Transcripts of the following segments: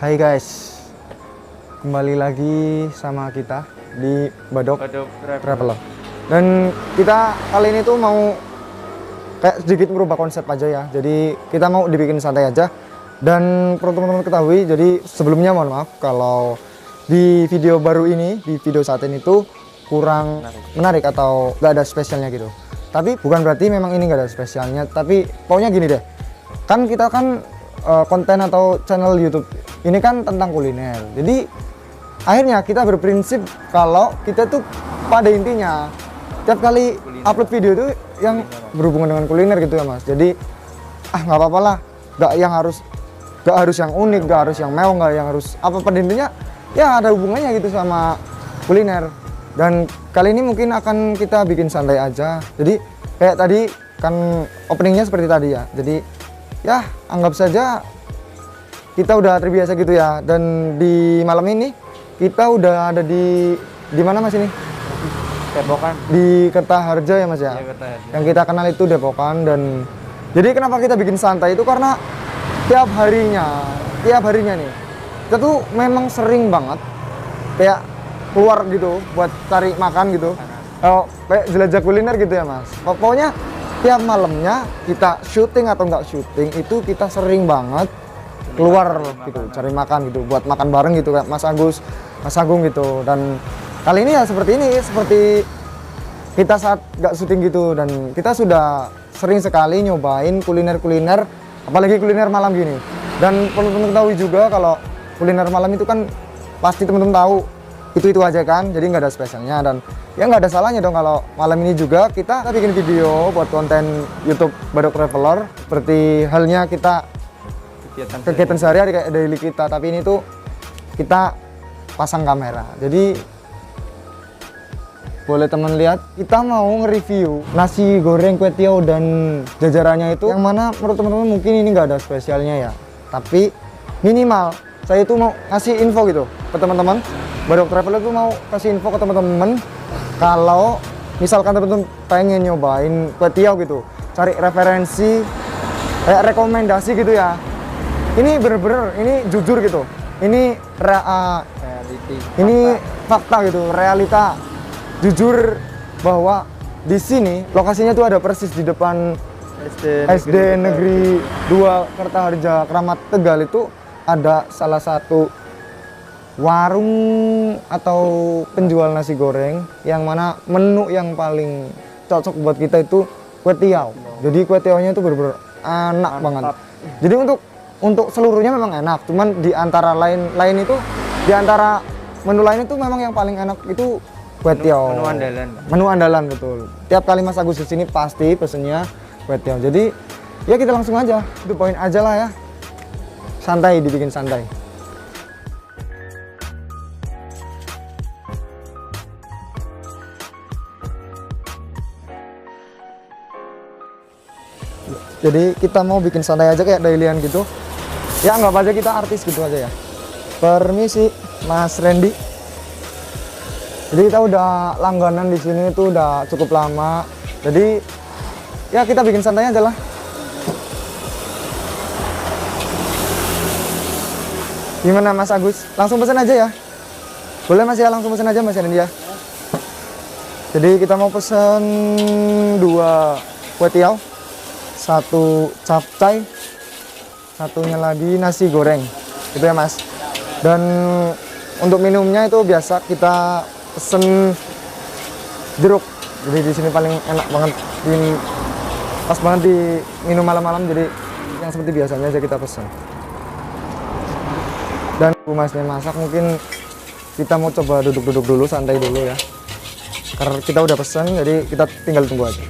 Hai guys, kembali lagi sama kita di Badok Traveler. Dan kita kali ini tuh mau kayak sedikit merubah konsep aja ya. Jadi kita mau dibikin santai aja. Dan perlu teman-teman ketahui, jadi sebelumnya mohon maaf kalau di video baru ini, di video saat ini tuh kurang menarik atau gak ada spesialnya gitu. Tapi bukan berarti memang ini gak ada spesialnya, tapi pokoknya gini deh. Kan kita kan konten atau channel YouTube ini kan tentang kuliner. Jadi akhirnya kita berprinsip kalau kita tuh pada intinya tiap kali upload video itu yang berhubungan dengan kuliner gitu ya Mas. Jadi nggak apa-apa lah, nggak harus yang unik, nggak harus yang mewah, nggak yang harus apa, pada intinya ya ada hubungannya gitu sama kuliner. Dan kali ini mungkin akan kita bikin santai aja. Jadi kayak tadi kan openingnya seperti tadi ya. Jadi ya anggap saja kita udah terbiasa gitu ya. Dan di malam ini kita udah ada di mana Mas ini? Depokan. Di Kertaharja ya Mas ya? Iya, Kertaharja. Yang kita kenal itu Depokan. Dan jadi kenapa kita bikin santai itu karena tiap harinya nih kita tuh memang sering banget kayak keluar gitu buat cari makan gitu. Kayak jelajah kuliner gitu ya Mas. Pokoknya tiap malamnya kita syuting atau nggak syuting itu kita sering banget keluar gitu cari makan gitu buat makan bareng gitu kayak Mas Agung gitu. Dan kali ini ya seperti ini, seperti kita saat nggak syuting gitu. Dan kita sudah sering sekali nyobain kuliner apalagi kuliner malam gini. Dan perlu teman-teman ketahui juga kalau kuliner malam itu kan pasti teman-teman tahu itu aja kan, jadi nggak ada spesialnya. Dan ya nggak ada salahnya dong kalau malam ini juga kita bikin video buat konten YouTube Badok Traveler seperti halnya kita kegiatan sehari-hari kayak daily kita, tapi ini tuh kita pasang kamera. Jadi boleh teman lihat, kita mau nge-review nasi goreng kue tiaw dan jajarannya itu yang mana menurut teman-teman mungkin ini nggak ada spesialnya ya, tapi minimal saya itu mau ngasih info gitu ke teman-teman. Badok Traveler tuh mau kasih info ke teman-teman kalau misalkan teman-teman pengen nyobain kue tiaw gitu, cari referensi kayak rekomendasi gitu ya. Ini bener-bener, ini jujur gitu. Ini fakta gitu, realita. Jujur bahwa di sini lokasinya tuh ada persis di depan SD Negeri 2 Kertaharja Kramat Tegal. Itu ada salah satu warung atau penjual nasi goreng yang mana menu yang paling cocok buat kita itu kue tiaw. Jadi kue tiawnya itu bener-bener enak banget. Jadi untuk seluruhnya memang enak, cuman di antara di antara menu lain itu memang yang paling enak itu kue tiaw. Menu andalan betul. Tiap kali Mas Agus sini pasti pesennya kue tiaw. Jadi ya kita langsung aja, itu poin aja lah ya. Santai, dibikin santai. Jadi kita mau bikin santai aja kayak dailyan gitu. Ya anggap aja kita artis gitu aja ya. Permisi Mas Randy. Jadi kita udah langganan di sini tuh udah cukup lama. Jadi ya kita bikin santai aja lah. Gimana Mas Agus? Langsung pesen aja ya? Boleh Mas ya, langsung pesen aja Mas Randy ya. Jadi kita mau pesen 2 kue tiaw, 1 capcay, satunya lagi nasi goreng gitu ya Mas. Dan untuk minumnya itu biasa kita pesen jeruk. Jadi di sini paling enak banget, pas banget di minum malam-malam. Jadi yang seperti biasanya aja kita pesen. Dan Bu Masnya masak, mungkin kita mau coba duduk-duduk dulu, santai dulu ya. Karena kita udah pesen, jadi kita tinggal tunggu aja.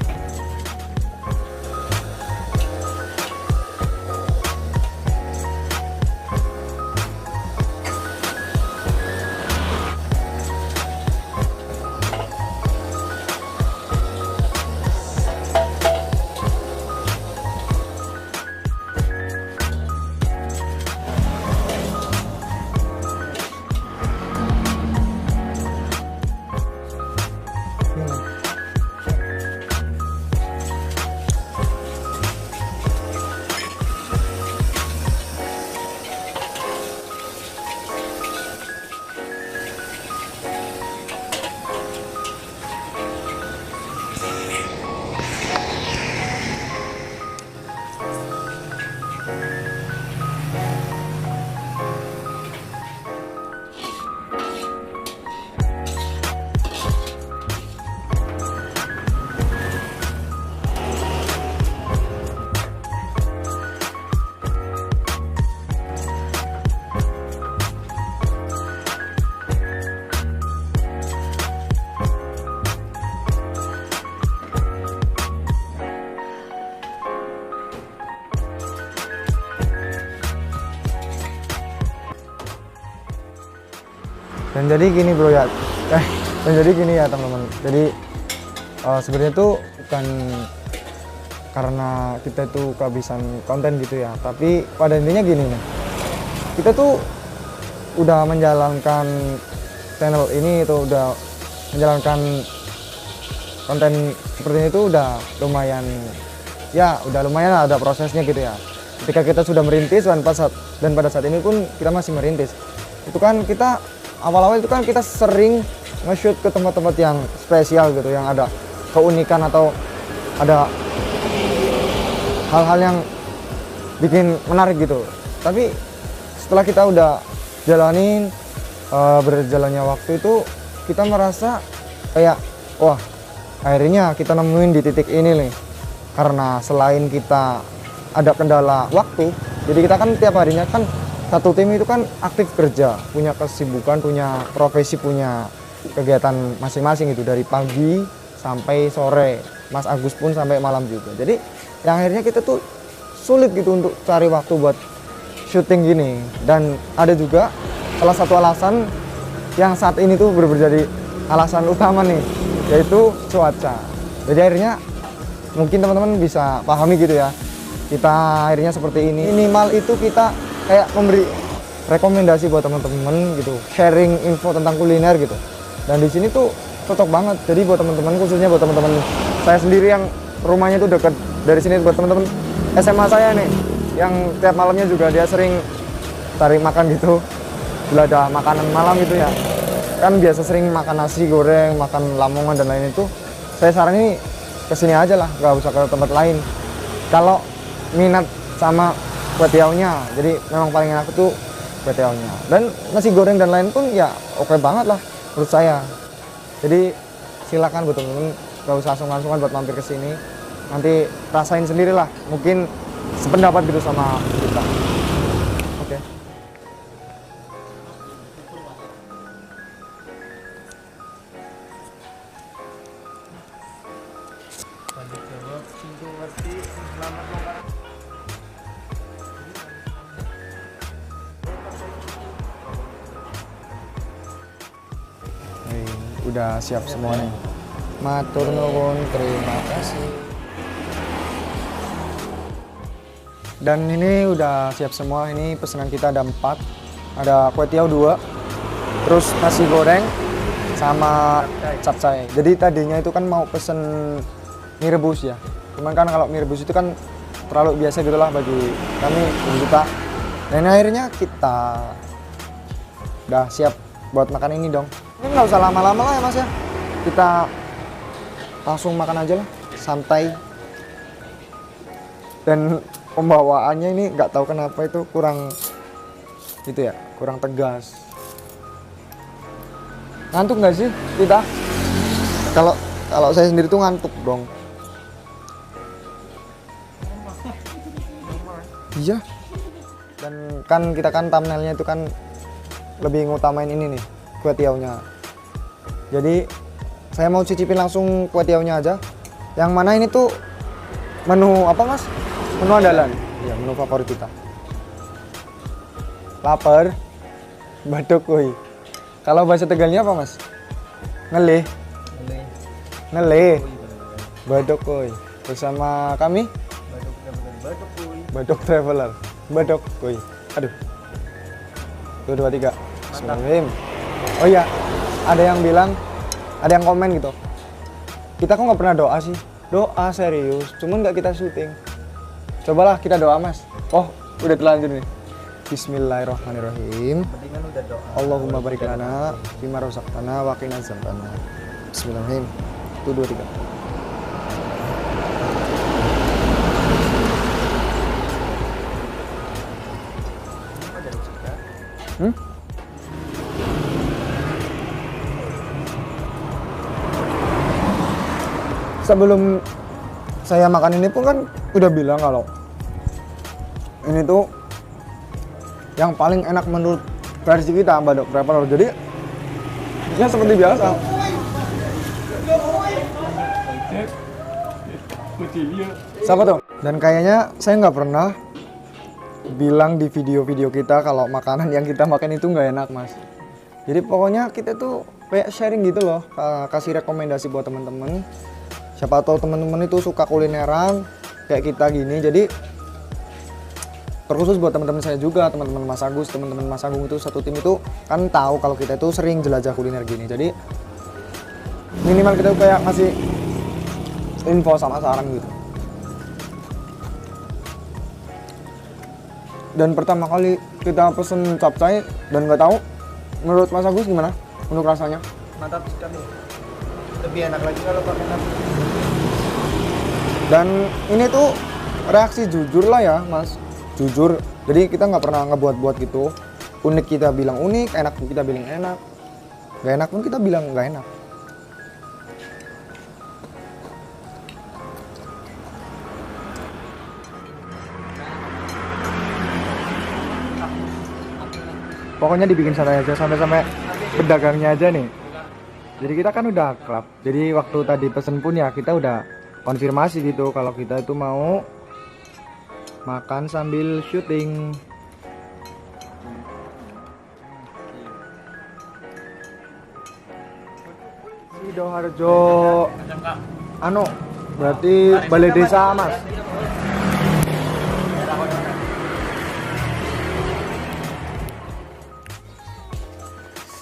Dan jadi gini bro ya, dan jadi gini ya teman-teman. Jadi sebenarnya tuh bukan karena kita tuh kehabisan konten gitu ya, tapi pada intinya gini nih, kita tuh udah menjalankan channel ini itu udah menjalankan konten seperti itu udah lumayan lah, ada prosesnya gitu ya. Ketika kita sudah merintis dan pada saat ini pun kita masih merintis, itu kan kita awal-awal itu kan kita sering nge-shoot ke tempat-tempat yang spesial gitu, yang ada keunikan atau ada hal-hal yang bikin menarik gitu. Tapi setelah kita udah jalanin berjalannya waktu itu, kita merasa kayak wah, akhirnya kita nemuin di titik ini nih. Karena selain kita ada kendala waktu, jadi kita kan tiap harinya kan satu tim itu kan aktif kerja, punya kesibukan, punya profesi, punya kegiatan masing-masing itu dari pagi sampai sore. Mas Agus pun sampai malam juga. Jadi yang akhirnya kita tuh sulit gitu untuk cari waktu buat syuting gini. Dan ada juga salah satu alasan yang saat ini tuh jadi alasan utama nih, yaitu cuaca. Jadi akhirnya mungkin teman-teman bisa pahami gitu ya, kita akhirnya seperti ini. Minimal itu kita kayak memberi rekomendasi buat teman-teman gitu, sharing info tentang kuliner gitu. Dan di sini tuh cocok banget. Jadi buat teman-teman, khususnya buat teman-teman saya sendiri yang rumahnya tuh dekat dari sini, buat teman-teman SMA saya nih yang tiap malamnya juga dia sering cari makan gitu, bila ada makanan malam gitu ya, kan biasa sering makan nasi goreng, makan lamongan dan lain itu. Saya saranin kesini aja lah, nggak usah ke tempat lain kalau minat sama kue tiaunya. Jadi memang paling enak itu kue tiaunya, dan nasi goreng dan lain pun ya oke banget lah menurut saya. Jadi silakan buat temen-temen, gak usah langsung-langsungan buat mampir ke sini. Nanti rasain sendirilah, mungkin sependapat gitu sama kita. Oke. Udah siap semua nih. Matur nuwun, terima kasih. Dan ini udah siap semua. Ini pesanan kita ada 4. Ada kue tiaw 2, terus nasi goreng sama capcay. Jadi tadinya itu kan mau pesen mie rebus ya. Cuman kan kalau mie rebus itu kan terlalu biasa gitulah bagi kami kita. Dan akhirnya kita udah siap buat makan ini dong. Ini nggak usah lama-lama lah ya mas ya, kita langsung makan aja lah, santai. Dan pembawaannya ini nggak tahu kenapa itu kurang gitu ya, kurang tegas. Ngantuk nggak sih kita? Kalau saya sendiri tuh ngantuk dong. Iya. Dan kan kita kan thumbnailnya itu kan lebih ngutamain ini nih, kue tiaunya. Jadi saya mau cicipin langsung kue tiaunya aja. Yang mana ini tuh menu apa mas? Menu andalan. Iya, menu favorit kita. Lapar. Badok kuy. Kalau bahasa Tegalnya apa mas? Ngeleh. Ngeleh. Badok kuy. Bersama kami Badok Traveler. Badok kuy. Aduh. 1, 2, 3. Bismillahirrahmanirrahim. Oh iya, ada yang bilang, ada yang komen gitu, kita kok nggak pernah doa sih? Doa serius, cuman nggak kita syuting. Cobalah kita doa mas. Oh, udah terlanjur nih. Bismillahirrahmanirrahim. Allahumma barik lana bima razaqtana wa qina azabannar. Bismillahirrahmanirrahim. 1, 2, 3. Sebelum saya makan ini pun kan udah bilang kalau ini tuh yang paling enak menurut versi kita Badok Traveler. Jadi ya seperti biasa. Siapa tuh? Dan kayaknya saya nggak pernah bilang di video-video kita kalau makanan yang kita makan itu nggak enak mas. Jadi pokoknya kita tuh kayak sharing gitu loh, kasih rekomendasi buat teman-teman. Siapa tahu teman-teman itu suka kulineran kayak kita gini. Jadi terkhusus buat teman-teman saya juga, teman-teman Mas Agus, teman-teman Mas Agung itu satu tim itu kan tahu kalau kita itu sering jelajah kuliner gini. Jadi minimal kita tuh kayak ngasih info sama saran gitu. Dan pertama kali kita pesen capcay dan nggak tahu, menurut Mas Agus gimana untuk rasanya? Mantap sekali. Lebih enak lagi kalau pakai nasi. Dan ini tuh reaksi jujur lah ya Mas, jujur. Jadi kita nggak pernah ngebuat-buat gitu. Unik kita bilang unik, enak pun kita bilang enak, nggak enak pun kita bilang nggak enak. Pokoknya dibikin santai aja sampai pedagangnya aja nih. Jadi kita kan udah klub. Jadi waktu tadi pesen pun ya kita udah konfirmasi gitu kalau kita itu mau makan sambil syuting. Sidoarjo anu berarti balai desa Mas.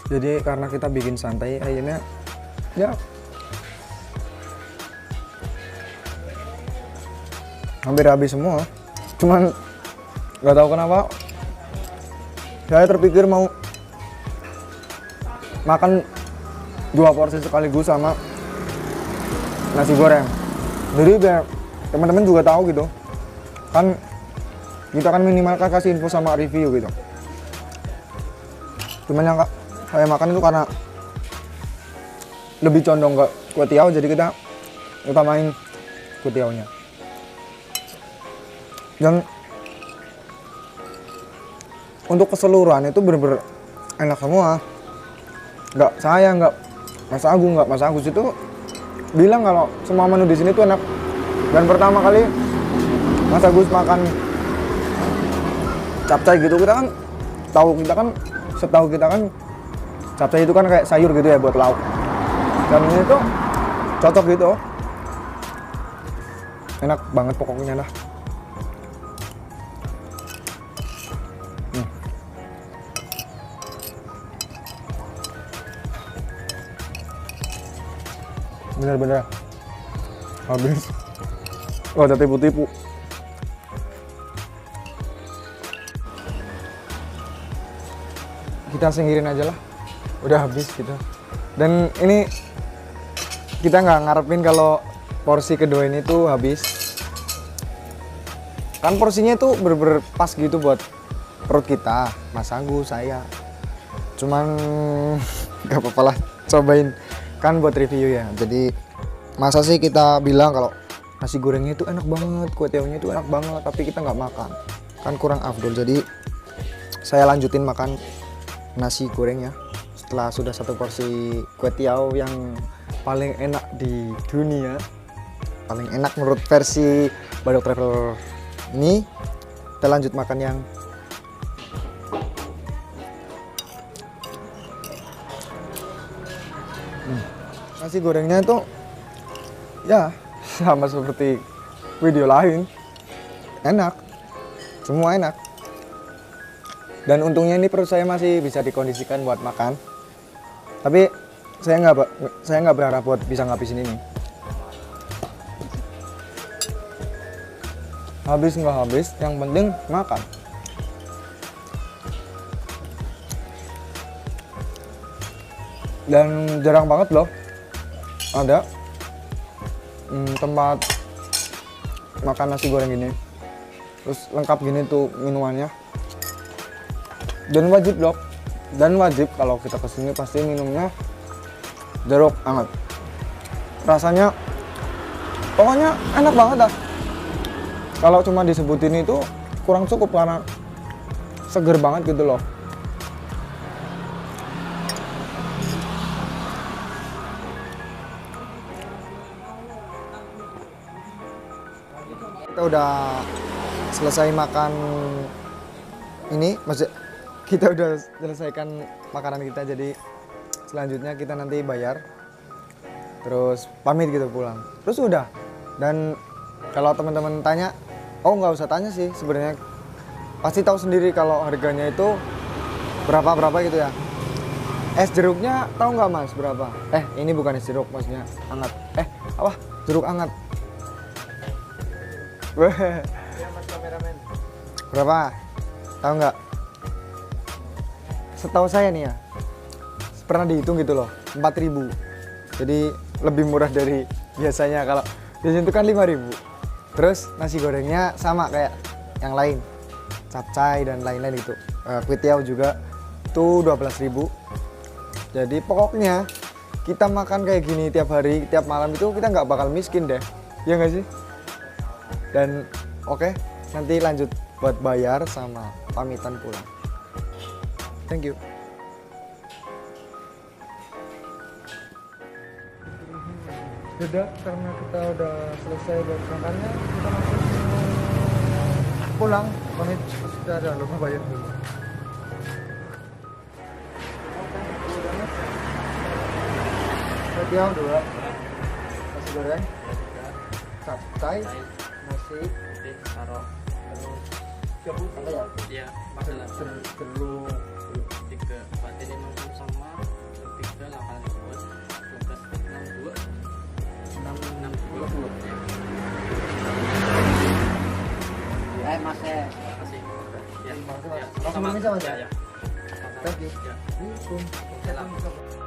Jadi karena kita bikin santai akhirnya ya hampir habis semua. Cuman nggak tahu kenapa saya terpikir mau makan 2 porsi sekaligus sama nasi goreng. Jadi biar teman-teman juga tahu gitu. Kan kita kan minimal kan kasih info sama review gitu. Cuman yang saya makan itu karena lebih condong ke kue tiaw, jadi kita utamain kue tiawnya. Dan untuk keseluruhan itu bener-bener enak semua. Nggak saya, nggak Mas Agung, nggak Mas Agus itu bilang kalau semua menu di sini tuh enak. Dan pertama kali Mas Agus makan capcay gitu, kita kan setahu kita kan capcay itu kan kayak sayur gitu ya buat lauk. Dan ini tuh cocok gitu. Enak banget pokoknya lah. Bener-bener habis. Wah, ada tipu-tipu. Kita singkirin aja lah, udah habis gitu. Dan ini kita nggak ngarepin kalau porsi kedua ini tuh habis. Kan porsinya tuh bener-bener pas gitu buat perut kita, Mas Agus, saya. Cuman nggak apa-apa lah, cobain kan buat review ya. Jadi masa sih kita bilang kalau nasi gorengnya itu enak banget, kue tiawnya itu enak banget, tapi kita nggak makan, kan kurang afdol. Jadi saya lanjutin makan nasi gorengnya setelah sudah 1 porsi kue tiaw yang paling enak di dunia, paling enak menurut versi Badok Traveler ini. Kita lanjut makan yang nasi gorengnya itu ya sama seperti video lain, enak, semua enak. Dan untungnya ini perut saya masih bisa dikondisikan buat makan. Tapi saya nggak berharap buat bisa ngabisin ini. Habis nggak habis, yang penting makan. Dan jarang banget loh ada tempat makan nasi goreng gini, terus lengkap gini tuh minumannya. Dan wajib kalau kita kesini pasti minumnya jeruk hangat. Rasanya pokoknya enak banget dah. Kalau cuma disebutin itu kurang cukup karena seger banget gitu loh. Kita udah selesai makan ini, kita udah selesaikan makanan kita, jadi selanjutnya kita nanti bayar terus pamit gitu pulang, terus udah. Dan kalau teman-teman tanya, oh nggak usah tanya sih, sebenarnya pasti tahu sendiri kalau harganya itu berapa gitu ya. Es jeruknya tahu nggak mas berapa? Ini bukan es jeruk, maksudnya hangat. Apa? Jeruk hangat. Ya mas kameramen. Berapa? Tahu nggak? Setahu saya nih ya, pernah dihitung gitu loh, 4.000. Jadi lebih murah dari biasanya. Kalau di sini tuh kan 5.000. Terus nasi gorengnya sama kayak yang lain, capcay dan lain-lain gitu. Kuitiau juga tuh 12.000. Jadi pokoknya kita makan kayak gini tiap hari, tiap malam itu kita nggak bakal miskin deh, ya nggak sih? Dan oke, nanti lanjut buat bayar sama pamitan pulang. Thank you. Udah, karena kita udah selesai buat makannya, kita langsung pulang. Pamit, kita ada lupa bayar dulu. Kuitiau 2, nasi goreng, capcay, nasi, taruh Terus apa ya? Iya, masalah jeruk. 3 berarti 50 sama 3 82 12 62 62 mas ya. masih ya Langsung bisa mas ya? ya. Thank you. Ya. Assalamualaikum.